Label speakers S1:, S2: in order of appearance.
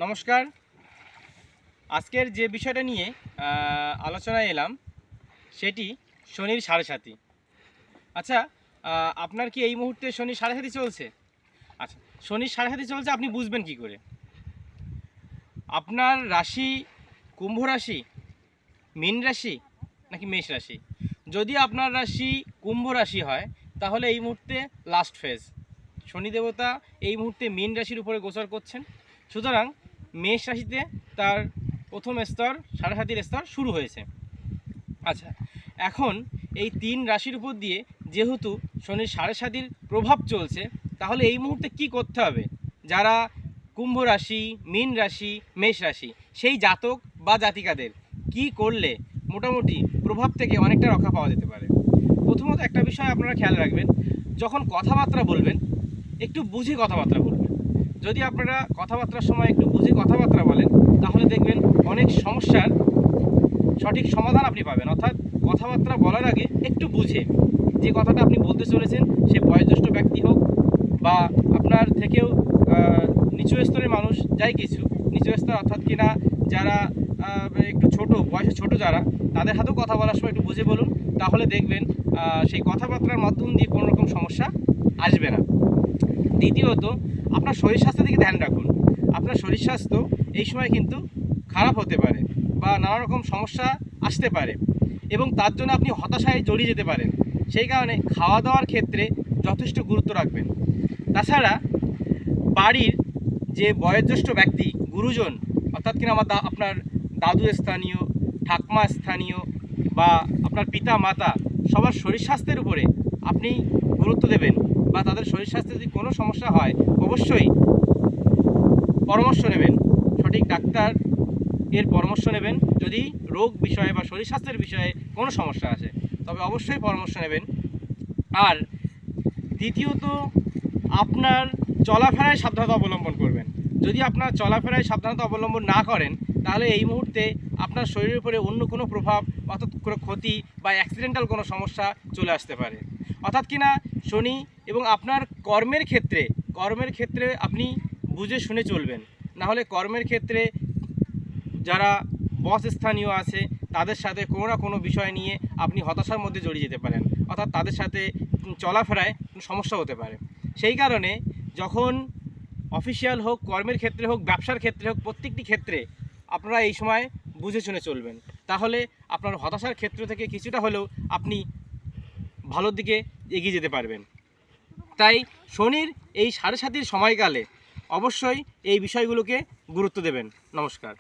S1: নমস্কার। আজকের যে বিষয়টা নিয়ে আলোচনায় এলাম সেটি শনির সাড়ে সাতি। আচ্ছা, আপনার কি এই মুহূর্তে শনির সাড়ে সাতি চলছে? আচ্ছা, শনির সাড়ে সাতি চলছে, আপনি বুঝবেন কি করে? আপনার রাশি কুম্ভ রাশি, মীন রাশি নাকি মেষ রাশি? যদি আপনার রাশি কুম্ভ রাশি হয় তাহলে এই মুহূর্তে লাস্ট ফেজ, শনি দেবতা এই মুহূর্তে মীন রাশির উপরে গোচর করছেন। সুতরাং মেষ রাশিতে তার প্রথম স্তর সাড়ে সাতির স্তর শুরু হয়েছে। আচ্ছা, এখন এই তিন রাশির উপর দিয়ে যেহেতু শনির সাড়ে সাতির প্রভাব চলছে, তাহলে এই মুহূর্তে কি করতে হবে? যারা কুম্ভ রাশি, মীন রাশি, মেষ রাশি, সেই জাতক বা জাতিকাদের কি করলে মোটামুটি প্রভাব থেকে অনেকটা রক্ষা পাওয়া যেতে পারে? প্রথমত একটা বিষয় আপনারা খেয়াল রাখবেন, যখন কথাবার্তা বলবেন একটু বুঝে কথাবার্তা বলবেন। যদি আপনারা কথাবার্তার সময় একটু বুঝে কথাবার্তা বলেন তাহলে দেখবেন অনেক সমস্যার সঠিক সমাধান আপনি পাবেন। অর্থাৎ কথাবার্তা বলার আগে একটু বুঝে যে কথাটা আপনি বলতে চলেছেন, সে বয়োজ্যেষ্ঠ ব্যক্তি হোক বা আপনার থেকেও নিচু স্তরের মানুষ, যাই কিছু নিচু স্তর অর্থাৎ কিনা যারা একটু ছোট বয়সে ছোট যারা, তাদের হাতেও কথা বলার সময় একটু বুঝে বলুন। তাহলে দেখবেন সেই কথাবার্তার মাধ্যম দিয়ে কোনো রকম সমস্যা আসবে না। দ্বিতীয়ত, আপনার শরীর স্বাস্থ্যের দিকে ধ্যান রাখুন। আপনার শরীর স্বাস্থ্য এই সময় কিন্তু খারাপ হতে পারে বা নানা রকম সমস্যা আসতে পারে এবং তার জন্য আপনি হতাশায় জড়িয়ে যেতে পারেন। সেই কারণে খাওয়া দাওয়ার ক্ষেত্রে যথেষ্ট গুরুত্ব রাখবেন। তাছাড়া বাড়ির যে বয়োজ্যেষ্ঠ ব্যক্তি, গুরুজন অর্থাৎ কিনা আপনার দাদু স্থানীয়, ঠাকমা স্থানীয় বা আপনার পিতা মাতা, সবার শরীর স্বাস্থ্যের উপরে আপনি গুরুত্ব দেবেন বা তাদের শরীর স্বাস্থ্যে যদি কোনো সমস্যা হয় অবশ্যই পরামর্শ নেবেন, সঠিক ডাক্তার এর পরামর্শ নেবেন। যদি রোগ বিষয়ে বা শরীর স্বাস্থ্যের বিষয়ে কোনো সমস্যা আসে তবে অবশ্যই পরামর্শ নেবেন। আর দ্বিতীয়ত, আপনার চলাফেরায় সাবধানতা অবলম্বন করবেন। যদি আপনার চলাফেরায় সাবধানতা অবলম্বন না করেন তাহলে এই মুহূর্তে আপনার শরীরের উপরে অন্য কোনো প্রভাব অর্থাৎ কোনো ক্ষতি বা অ্যাক্সিডেন্টাল কোনো সমস্যা চলে আসতে পারে। অর্থাৎ কিনা শনি এবং আপনার কর্মের ক্ষেত্রে আপনি বুঝে শুনে চলবেন। না হলে কর্মের ক্ষেত্রে যারা বস স্থানীয় আছে তাদের সাথে কোনো না কোনো বিষয় নিয়ে আপনি হতাশার মধ্যে জড়িয়ে যেতে পারেন, অর্থাৎ তাদের সাথে চলাফেরায় সমস্যা হতে পারে। সেই কারণে যখন অফিসিয়াল হোক, কর্মের ক্ষেত্রে হোক, ব্যবসার ক্ষেত্রে হোক, প্রত্যেকটি ক্ষেত্রে আপনারা এই সময় বুঝে শুনে চলবেন। তাহলে আপনার হতাশার ক্ষেত্র থেকে কিছুটা হলেও আপনি ভালোর দিকে এগিয়ে যেতে পারবেন। তাই শনির এই সাড়ে সাতির সময়কালে অবশ্যই এই বিষয়গুলোকে গুরুত্ব দেবেন। নমস্কার।